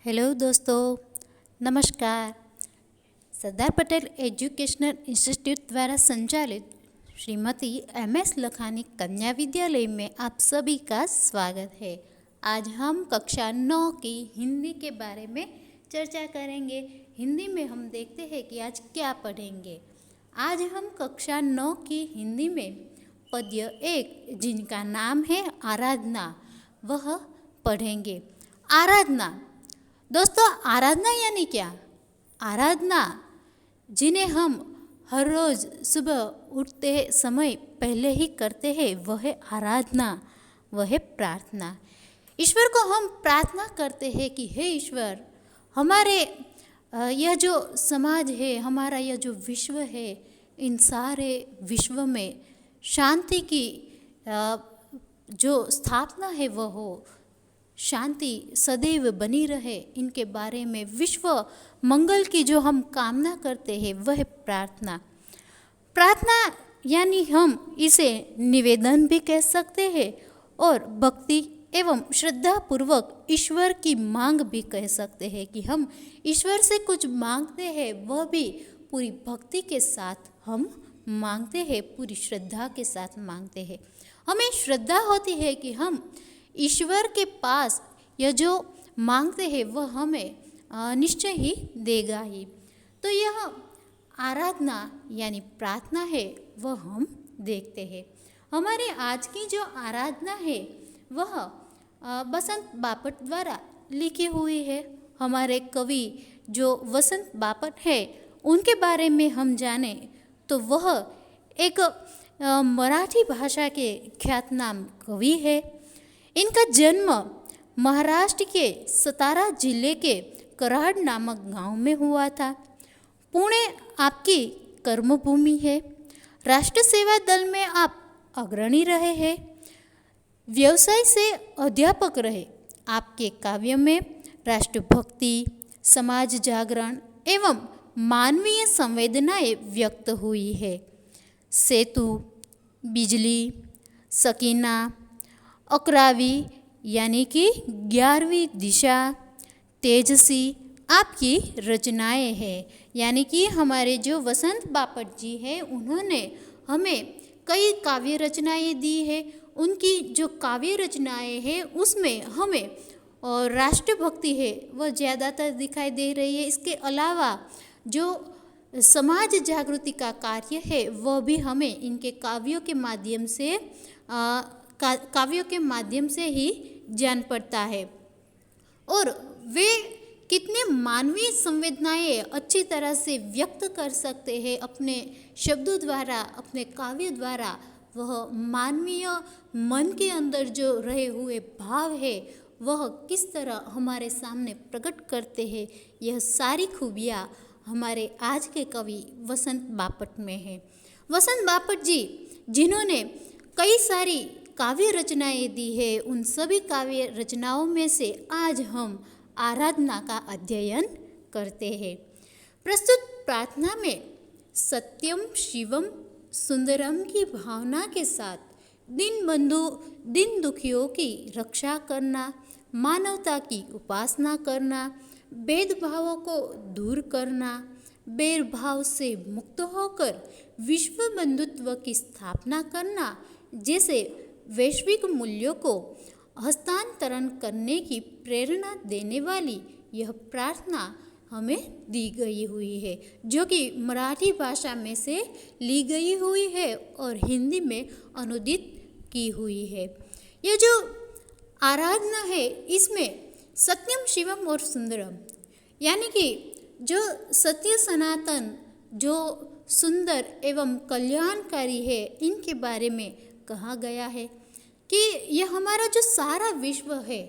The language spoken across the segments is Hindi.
हेलो दोस्तों, नमस्कार। सरदार पटेल एजुकेशनल इंस्टीट्यूट द्वारा संचालित श्रीमती एम.एस. लखानी कन्या विद्यालय में आप सभी का स्वागत है। आज हम कक्षा 9 की हिंदी के बारे में चर्चा करेंगे। हिंदी में हम देखते हैं कि आज क्या पढ़ेंगे। आज हम कक्षा 9 की हिंदी में पद्य 1 जिनका नाम है आराधना, वह पढ़ेंगे। आराधना दोस्तों, आराधना यानी क्या? आराधना जिन्हें हम हर रोज़ सुबह उठते समय पहले ही करते हैं, वह है आराधना, वह है प्रार्थना। ईश्वर को हम प्रार्थना करते हैं कि हे ईश्वर, हमारे यह जो समाज है, हमारा यह जो विश्व है, इन सारे विश्व में शांति की जो स्थापना है वह हो, शांति सदैव बनी रहे, इनके बारे में विश्व मंगल की जो हम कामना करते हैं वह प्रार्थना। प्रार्थना यानी हम इसे निवेदन भी कह सकते हैं और भक्ति एवं श्रद्धा पूर्वक ईश्वर की मांग भी कह सकते हैं कि हम ईश्वर से कुछ मांगते हैं, वह भी पूरी भक्ति के साथ हम मांगते हैं, पूरी श्रद्धा के साथ मांगते हैं। हमें श्रद्धा होती है कि हम ईश्वर के पास यह जो मांगते हैं वह हमें निश्चय ही देगा ही। तो यह आराधना यानी प्रार्थना है, वह हम देखते हैं। हमारे आज की जो आराधना है वह बसंत बापट द्वारा लिखी हुई है। हमारे कवि जो बसंत बापट है, उनके बारे में हम जाने तो वह एक मराठी भाषा के ख्यातनाम कवि है। इनका जन्म महाराष्ट्र के सतारा जिले के कराड नामक गांव में हुआ था। पुणे आपकी कर्मभूमि है। राष्ट्र सेवा दल में आप अग्रणी रहे हैं। व्यवसाय से अध्यापक रहे। आपके काव्य में राष्ट्रभक्ति, समाज जागरण एवं मानवीय संवेदनाएं व्यक्त हुई है। सेतु, बिजली, सकीना, अकरावी यानी कि 11वीं दिशा, तेजसी आपकी रचनाएं हैं। यानी कि हमारे जो बसंत बापट जी हैं, उन्होंने हमें कई काव्य रचनाएं दी है। उनकी जो काव्य रचनाएं हैं उसमें हमें और राष्ट्रभक्ति है वह ज़्यादातर दिखाई दे रही है। इसके अलावा जो समाज जागृति का कार्य है वह भी हमें इनके काव्यों के माध्यम से ही जान पड़ता है। और वे कितने मानवीय संवेदनाएं अच्छी तरह से व्यक्त कर सकते हैं अपने शब्दों द्वारा, अपने काव्य द्वारा। वह मानवीय मन के अंदर जो रहे हुए भाव है वह किस तरह हमारे सामने प्रकट करते हैं, यह सारी खूबियाँ हमारे आज के कवि बसंत बापट में है। बसंत बापट जी जिन्होंने कई सारी काव्य रचनाएं दी है, उन सभी काव्य रचनाओं में से आज हम आराधना का अध्ययन करते हैं। प्रस्तुत प्रार्थना में सत्यम शिवम सुंदरम की भावना के साथ दिन दुखियों की रक्षा करना, मानवता की उपासना करना, भेदभावों को दूर करना, भेदभाव से मुक्त होकर विश्व बंधुत्व की स्थापना करना जैसे वैश्विक मूल्यों को हस्तांतरण करने की प्रेरणा देने वाली यह प्रार्थना हमें दी गई हुई है, जो कि मराठी भाषा में से ली गई हुई है और हिंदी में अनुदित की हुई है। यह जो आराधना है इसमें सत्यम शिवम और सुंदरम यानी कि जो सत्य सनातन, जो सुंदर एवं कल्याणकारी है, इनके बारे में कहा गया है कि यह हमारा जो सारा विश्व है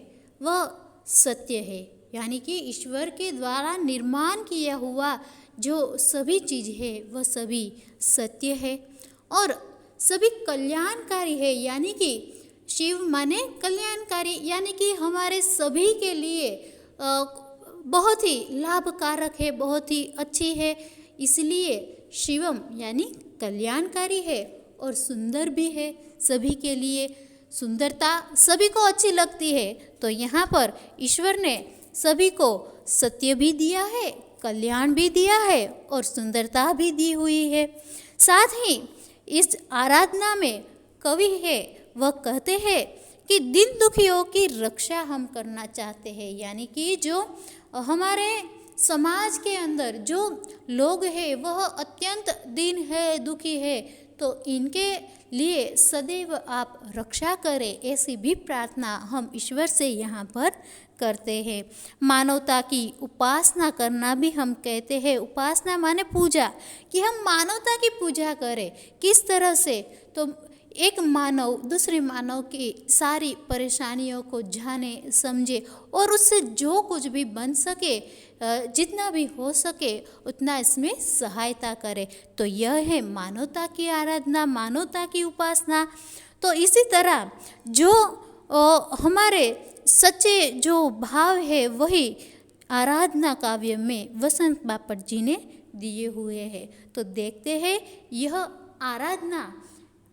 वह सत्य है। यानी कि ईश्वर के द्वारा निर्माण किया हुआ जो सभी चीज़ है वह सभी सत्य है और सभी कल्याणकारी है। यानी कि शिव माने कल्याणकारी, यानी कि हमारे सभी के लिए बहुत ही लाभकारक है, बहुत ही अच्छी है। इसलिए शिवम यानी कल्याणकारी है और सुंदर भी है। सभी के लिए सुंदरता सभी को अच्छी लगती है, तो यहाँ पर ईश्वर ने सभी को सत्य भी दिया है, कल्याण भी दिया है और सुंदरता भी दी हुई है। साथ ही इस आराधना में कवि है वह कहते हैं कि दीन दुखियों की रक्षा हम करना चाहते हैं, यानी कि जो हमारे समाज के अंदर जो लोग हैं वह अत्यंत दीन है, दुखी है, तो इनके लिए सदैव आप रक्षा करें, ऐसी भी प्रार्थना हम ईश्वर से यहाँ पर करते हैं। मानवता की उपासना करना भी हम कहते हैं। उपासना माने पूजा, कि हम मानवता की पूजा करें। किस तरह से? तो एक मानव दूसरे मानव की सारी परेशानियों को जाने समझे और उससे जो कुछ भी बन सके, जितना भी हो सके उतना इसमें सहायता करे। तो यह है मानवता की आराधना, मानवता की उपासना। तो इसी तरह जो हमारे सच्चे जो भाव है वही आराधना काव्य में वसंत बापट जी ने दिए हुए हैं। तो देखते हैं यह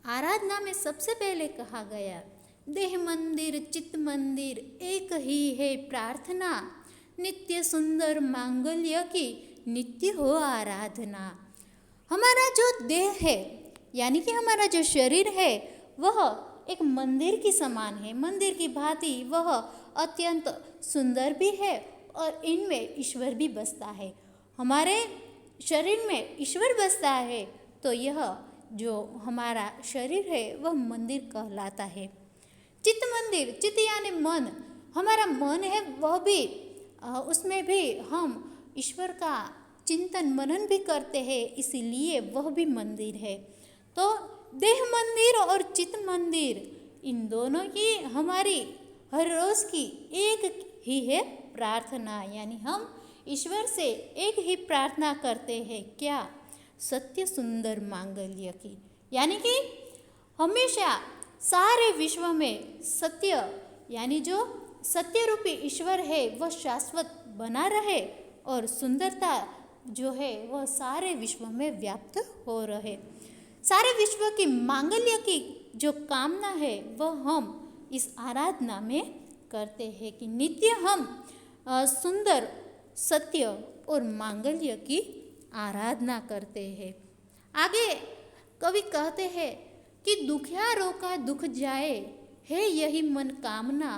आराधना में सबसे पहले कहा गया, देह मंदिर चित्त मंदिर एक ही है प्रार्थना, नित्य सुंदर मांगल्य की नित्य हो आराधना। हमारा जो देह है यानी कि हमारा जो शरीर है वह एक मंदिर की समान है, मंदिर की भांति वह अत्यंत सुंदर भी है और इनमें ईश्वर भी बसता है। हमारे शरीर में ईश्वर बसता है तो यह जो हमारा शरीर है वह मंदिर कहलाता है। चित्त मंदिर, चित्त यानी मन, हमारा मन है वह भी उसमें भी हम ईश्वर का चिंतन मनन भी करते हैं, इसीलिए वह भी मंदिर है। तो देह मंदिर और चित्त मंदिर इन दोनों की हमारी हर रोज़ की एक ही है प्रार्थना, यानी हम ईश्वर से एक ही प्रार्थना करते हैं, क्या? सत्य सुंदर मांगल्य की, यानी कि हमेशा सारे विश्व में सत्य यानी जो सत्य रूपी ईश्वर है वह शाश्वत बना रहे और सुंदरता जो है वह सारे विश्व में व्याप्त हो रहे। सारे विश्व की मांगल्य की जो कामना है वह हम इस आराधना में करते हैं कि नित्य हम सुंदर सत्य और मांगल्य की आराधना करते हैं। आगे कवि कहते हैं कि दुखियारों का दुख जाए है यही मन कामना,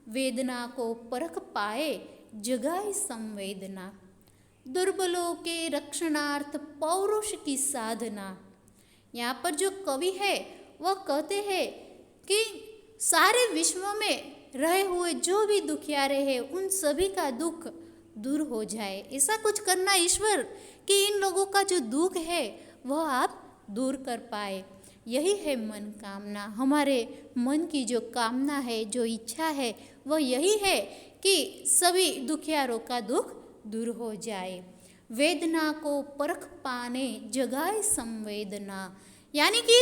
वेदना को परख पाए जगाए संवेदना, दुर्बलों के रक्षणार्थ पौरुष की साधना। यहाँ पर जो कवि है वह कहते हैं कि सारे विश्व में रहे हुए जो भी दुखियारे हैं उन सभी का दुख दूर हो जाए, ऐसा कुछ करना ईश्वर कि इन लोगों का जो दुख है वह आप दूर कर पाए। यही है मन कामना, हमारे मन की जो कामना है, जो इच्छा है वह यही है कि सभी दुखियारों का दुख दूर हो जाए। वेदना को परख पाने जगाए संवेदना, यानी कि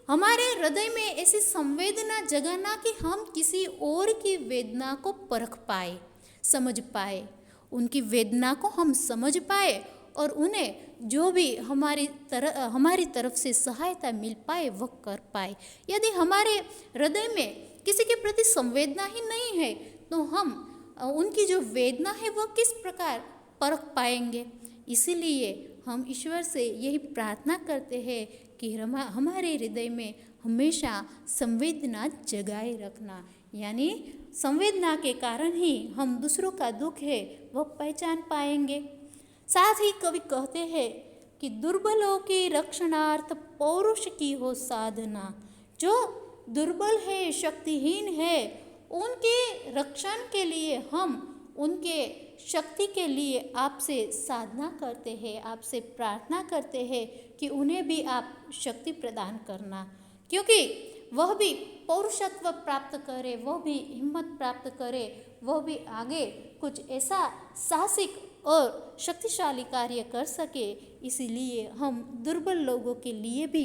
हमारे हृदय में ऐसी संवेदना जगाना कि हम किसी और की वेदना को परख पाए, समझ पाए, उनकी वेदना को हम समझ पाए और उन्हें जो भी हमारी तरफ से सहायता मिल पाए वह कर पाए। यदि हमारे हृदय में किसी के प्रति संवेदना ही नहीं है तो हम उनकी जो वेदना है वह किस प्रकार परख पाएंगे। इसीलिए हम ईश्वर से यही प्रार्थना करते हैं कि हमारे हृदय में हमेशा संवेदना जगाए रखना, यानी संवेदना के कारण ही हम दूसरों का दुख है वह पहचान पाएंगे। साथ ही कवि कहते हैं कि दुर्बलों के रक्षणार्थ पौरुष की हो साधना, जो दुर्बल है, शक्तिहीन है, उनके रक्षण के लिए हम उनके शक्ति के लिए आपसे साधना करते हैं, आपसे प्रार्थना करते हैं कि उन्हें भी आप शक्ति प्रदान करना, क्योंकि वह भी पौरुषत्व प्राप्त करे, वह भी हिम्मत प्राप्त करे, वह भी आगे कुछ ऐसा साहसिक और शक्तिशाली कार्य कर सके। इसीलिए हम दुर्बल लोगों के लिए भी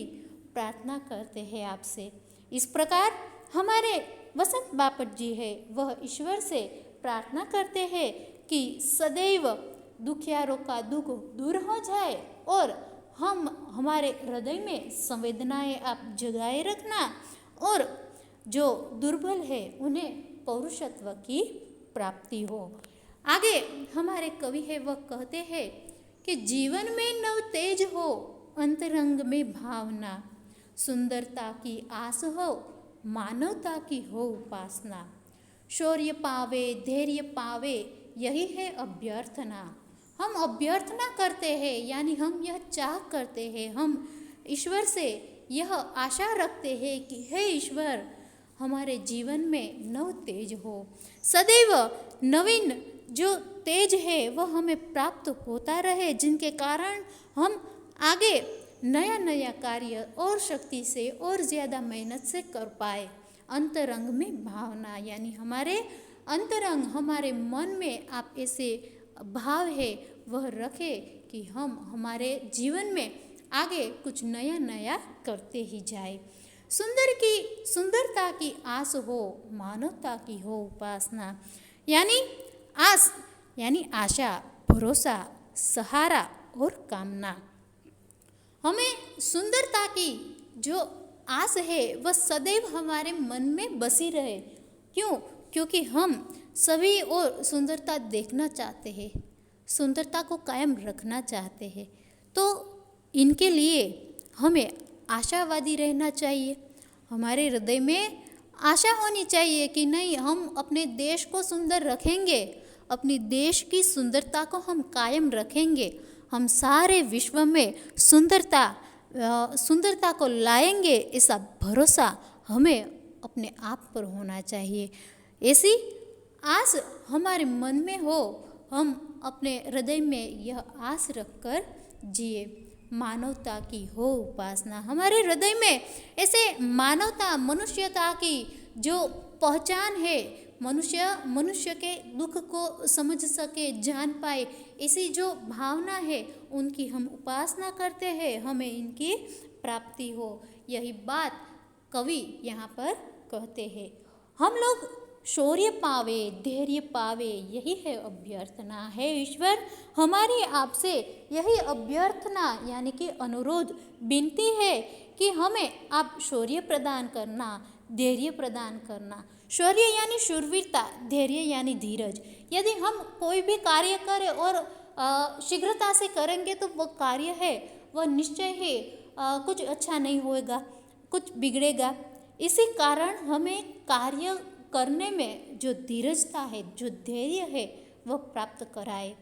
प्रार्थना करते हैं आपसे। इस प्रकार हमारे वसंत बापट जी है वह ईश्वर से प्रार्थना करते हैं कि सदैव दुखियारों का दुख दूर हो जाए और हमारे हृदय में संवेदनाएं आप जगाए रखना और जो दुर्बल है उन्हें पौरुषत्व की प्राप्ति हो। आगे हमारे कवि है वह कहते हैं कि जीवन में नव तेज हो, अंतरंग में भावना, सुंदरता की आस हो, मानवता की हो उपासना, शौर्य पावे धैर्य पावे यही है अभ्यर्थना। हम अभ्यर्थना करते हैं, यानी हम यह चाह करते हैं, हम ईश्वर से यह आशा रखते हैं कि हे ईश्वर, हमारे जीवन में नव तेज हो, सदैव नवीन जो तेज है वह हमें प्राप्त होता रहे, जिनके कारण हम आगे नया नया कार्य और शक्ति से और ज़्यादा मेहनत से कर पाए। अंतरंग में भावना, यानी हमारे अंतरंग, हमारे मन में आप ऐसे भाव है वह रखे कि हम हमारे जीवन में आगे कुछ नया नया करते ही जाए। सुंदरता की आस हो, मानवता की हो उपासना, यानी आस यानी आशा, भरोसा, सहारा और कामना। हमें सुंदरता की जो आस है वह सदैव हमारे मन में बसी रहे। क्यों? क्योंकि हम सभी और सुंदरता देखना चाहते हैं, सुंदरता को कायम रखना चाहते हैं। तो इनके लिए हमें आशावादी रहना चाहिए। हमारे हृदय में आशा होनी चाहिए कि नहीं, हम अपने देश को सुंदर रखेंगे, अपनी देश की सुंदरता को हम कायम रखेंगे, हम सारे विश्व में सुंदरता को लाएंगे, ऐसा भरोसा हमें अपने आप पर होना चाहिए। ऐसी आस हमारे मन में हो, हम अपने हृदय में यह आस रखकर जिए। मानवता की हो उपासना, हमारे हृदय में ऐसे मानवता, मनुष्यता की जो पहचान है, मनुष्य के दुख को समझ सके, जान पाए, ऐसी जो भावना है उनकी हम उपासना करते हैं, हमें इनकी प्राप्ति हो। यही बात कवि यहाँ पर कहते हैं। हम लोग शौर्य पावे धैर्य पावे यही है अभ्यर्थना। है ईश्वर, हमारी आपसे यही अभ्यर्थना यानी कि अनुरोध, विनती है कि हमें आप शौर्य प्रदान करना, धैर्य प्रदान करना। शौर्य यानी शूरवीरता, धैर्य यानी धीरज। यदि हम कोई भी कार्य करें और शीघ्रता से करेंगे तो वह कार्य है वह निश्चय ही कुछ अच्छा नहीं होएगा, कुछ बिगड़ेगा। इसी कारण हमें कार्य करने में जो धीरजता है, जो धैर्य है, वह प्राप्त कराए।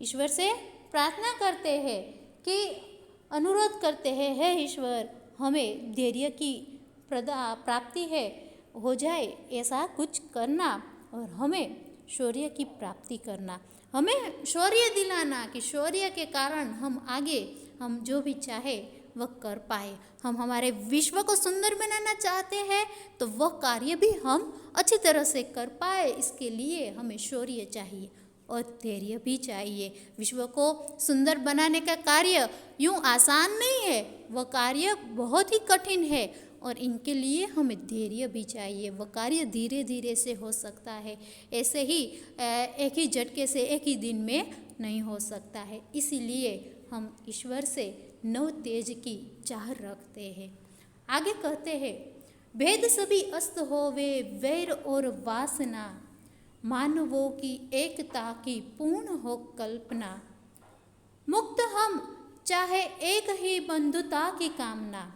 ईश्वर से प्रार्थना करते हैं कि अनुरोध करते हैं, हे ईश्वर, हमें धैर्य की प्राप्ति है हो जाए, ऐसा कुछ करना और हमें शौर्य की प्राप्ति करना, हमें शौर्य दिलाना कि शौर्य के कारण हम आगे हम जो भी चाहे वह कर पाए। हम हमारे विश्व को सुंदर बनाना चाहते हैं तो वह कार्य भी हम अच्छी तरह से कर पाए, इसके लिए हमें शौर्य चाहिए और धैर्य भी चाहिए। विश्व को सुंदर बनाने का कार्य यूँ आसान नहीं है, वह कार्य बहुत ही कठिन है और इनके लिए हमें धैर्य भी चाहिए। वह कार्य धीरे धीरे से हो सकता है, ऐसे ही एक ही झटके से एक ही दिन में नहीं हो सकता है। इसीलिए हम ईश्वर से नव तेज की चाह रखते हैं। आगे कहते हैं, भेद सभी अस्त होवे वैर और वासना, मानवों की एकता की पूर्ण हो कल्पना, मुक्त हम चाहे एक ही बंधुता की कामना।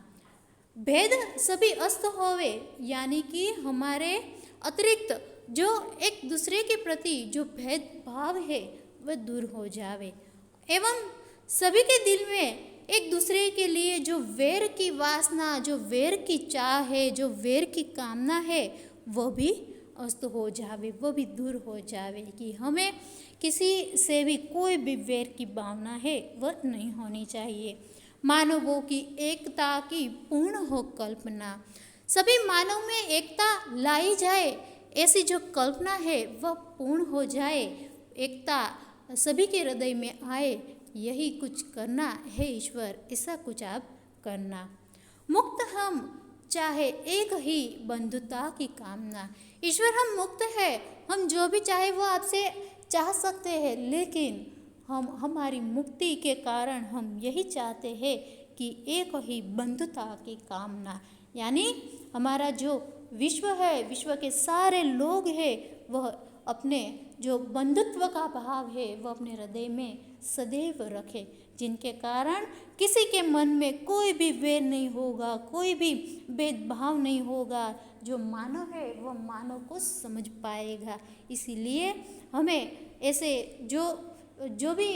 भेद सभी अस्त होवे यानी कि हमारे अतिरिक्त जो एक दूसरे के प्रति जो भेदभाव है वह दूर हो जावे, एवं सभी के दिल में एक दूसरे के लिए जो वैर की वासना, जो वैर की चाह है, जो वैर की कामना है, वह भी अस्त हो जावे, वह भी दूर हो जावे कि हमें किसी से भी कोई भी वैर की भावना है वह नहीं होनी चाहिए। मानवों की एकता की पूर्ण हो कल्पना, सभी मानव में एकता लाई जाए, ऐसी जो कल्पना है वह पूर्ण हो जाए, एकता सभी के हृदय में आए, यही कुछ करना है ईश्वर, ऐसा कुछ आप करना। मुक्त हम चाहे एक ही बंधुता की कामना। ईश्वर, हम मुक्त है, हम जो भी चाहे वो आपसे चाह सकते हैं, लेकिन हम हमारी मुक्ति के कारण हम यही चाहते हैं कि एक ही बंधुता की कामना, यानी हमारा जो विश्व है, विश्व के सारे लोग हैं, वह अपने जो बंधुत्व का भाव है वो अपने हृदय में सदैव रखें, जिनके कारण किसी के मन में कोई भी वैर नहीं होगा, कोई भी भेदभाव नहीं होगा। जो मानव है वह मानव को समझ पाएगा। इसीलिए हमें ऐसे जो भी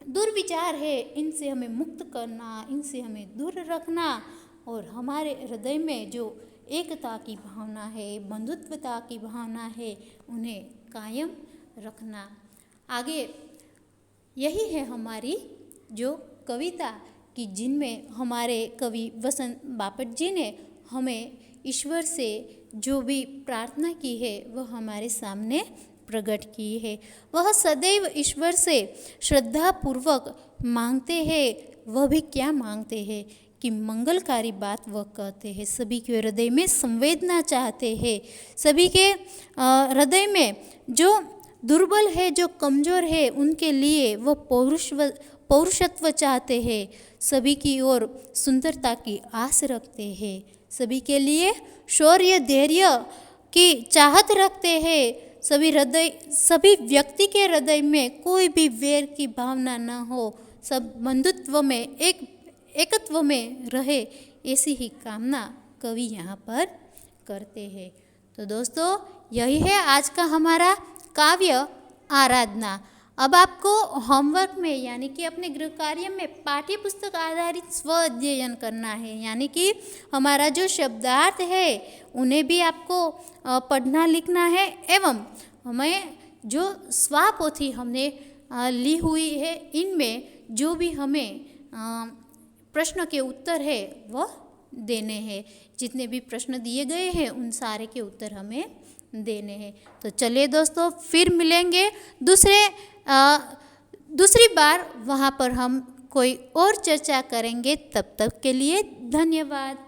दुर्विचार है इनसे हमें मुक्त करना, इनसे हमें दूर रखना और हमारे हृदय में जो एकता की भावना है, बंधुत्वता की भावना है, उन्हें कायम रखना। आगे यही है हमारी जो कविता कि जिनमें हमारे कवि वसंत बापट जी ने हमें ईश्वर से जो भी प्रार्थना की है वह हमारे सामने प्रकट की है। वह सदैव ईश्वर से श्रद्धापूर्वक मांगते हैं। वह भी क्या मांगते हैं कि मंगलकारी बात वह कहते हैं, सभी के हृदय में संवेदना चाहते हैं, सभी के हृदय में जो दुर्बल है, जो कमज़ोर है, उनके लिए वह पौरुषत्व चाहते हैं, सभी की ओर सुंदरता की आस रखते हैं, सभी के लिए शौर्य धैर्य की चाहत रखते हैं। सभी व्यक्ति के हृदय में कोई भी वैर की भावना न हो, सब बंधुत्व में एकत्व में रहे, ऐसी ही कामना कवि यहाँ पर करते हैं। तो दोस्तों यही है आज का हमारा काव्य आराधना। अब आपको होमवर्क में यानी कि अपने गृह कार्य में पाठ्य पुस्तक आधारित स्व अध्ययन करना है, यानी कि हमारा जो शब्दार्थ है उन्हें भी आपको पढ़ना लिखना है एवं हमें जो स्वापोथी हमने ली हुई है इनमें जो भी हमें प्रश्न के उत्तर है वह देने हैं। जितने भी प्रश्न दिए गए हैं उन सारे के उत्तर हमें देने हैं। तो चलिए दोस्तों फिर मिलेंगे दूसरी बार, वहाँ पर हम कोई और चर्चा करेंगे। तब तक के लिए धन्यवाद।